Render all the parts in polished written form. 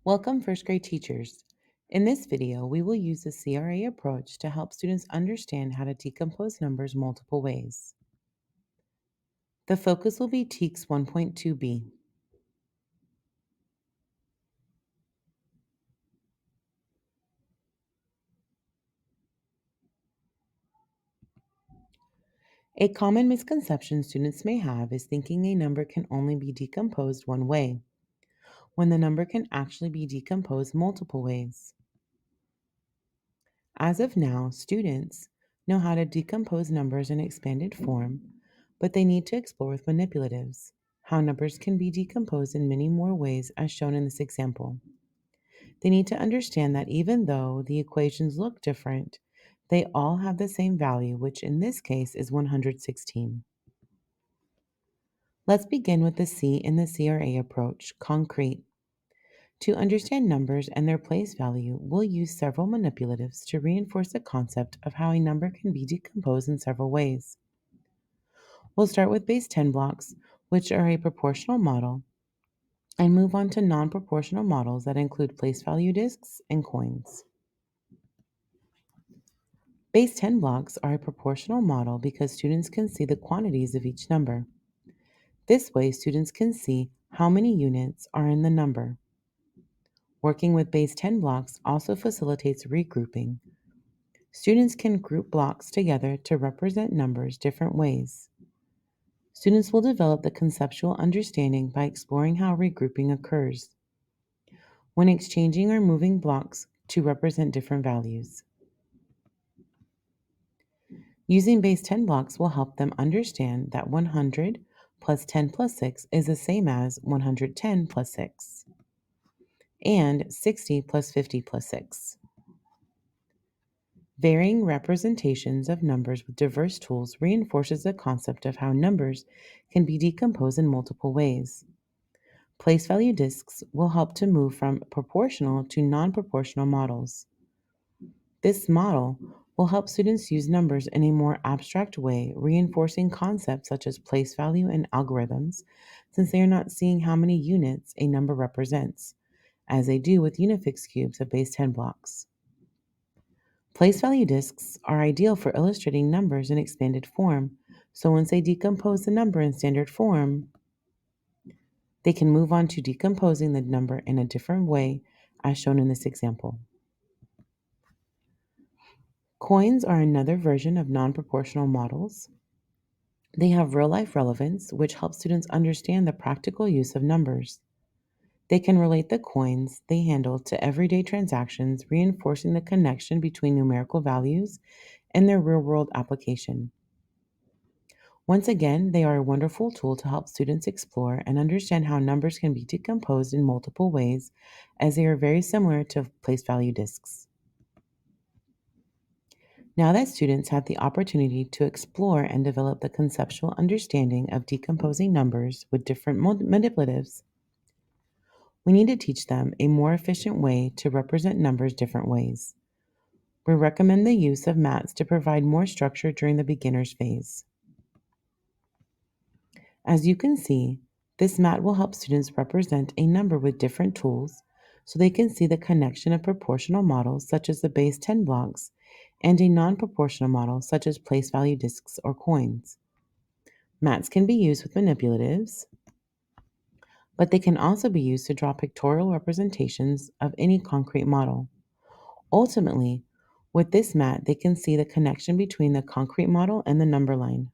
Welcome first grade teachers. In this video, we will use the CRA approach to help students understand how to decompose numbers multiple ways. The focus will be TEKS 1.2b. A common misconception students may have is thinking a number can only be decomposed one way, when the number can actually be decomposed multiple ways. As of now, students know how to decompose numbers in expanded form, but they need to explore with manipulatives how numbers can be decomposed in many more ways as shown in this example. They need to understand that even though the equations look different, they all have the same value, which in this case is 116. Let's begin with the C in the CRA approach, concrete. To understand numbers and their place value, we'll use several manipulatives to reinforce the concept of how a number can be decomposed in several ways. We'll start with base 10 blocks, which are a proportional model, and move on to non-proportional models that include place value disks and coins. Base 10 blocks are a proportional model because students can see the quantities of each number. This way, students can see how many units are in the number. Working with base 10 blocks also facilitates regrouping. Students can group blocks together to represent numbers different ways. Students will develop the conceptual understanding by exploring how regrouping occurs when exchanging or moving blocks to represent different values. Using base 10 blocks will help them understand that 100 plus 10 plus 6 is the same as 110 plus 6 and 60 plus 50 plus 6. Varying representations of numbers with diverse tools reinforces the concept of how numbers can be decomposed in multiple ways. Place value disks will help to move from proportional to non-proportional models. This model will help students use numbers in a more abstract way, reinforcing concepts such as place value and algorithms, since they are not seeing how many units a number represents, as they do with unifix cubes of base 10 blocks. Place value disks are ideal for illustrating numbers in expanded form, so once they decompose the number in standard form, they can move on to decomposing the number in a different way, as shown in this example. Coins are another version of non-proportional models. They have real-life relevance, which helps students understand the practical use of numbers. They can relate the coins they handle to everyday transactions, reinforcing the connection between numerical values and their real-world application. Once again, they are a wonderful tool to help students explore and understand how numbers can be decomposed in multiple ways, as they are very similar to place value disks. Now that students have the opportunity to explore and develop the conceptual understanding of decomposing numbers with different manipulatives, we need to teach them a more efficient way to represent numbers different ways. We recommend the use of mats to provide more structure during the beginner's phase. As you can see, this mat will help students represent a number with different tools so they can see the connection of proportional models such as the base 10 blocks and a non-proportional model such as place value disks or coins. Mats can be used with manipulatives, but they can also be used to draw pictorial representations of any concrete model. Ultimately, with this mat, they can see the connection between the concrete model and the number line.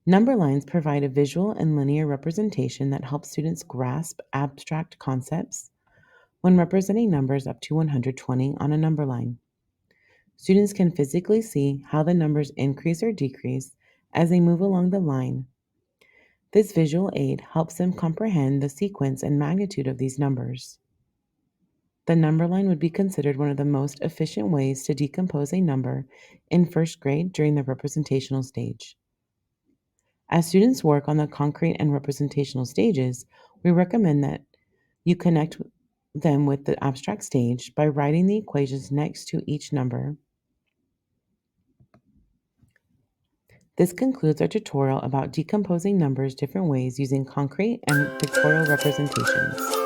Number lines provide a visual and linear representation that helps students grasp abstract concepts when representing numbers up to 120 on a number line. Students can physically see how the numbers increase or decrease as they move along the line. This visual aid helps them comprehend the sequence and magnitude of these numbers. The number line would be considered one of the most efficient ways to decompose a number in first grade during the representational stage. As students work on the concrete and representational stages, we recommend that you connect them with the abstract stage by writing the equations next to each number. This concludes our tutorial about decomposing numbers different ways using concrete and pictorial representations.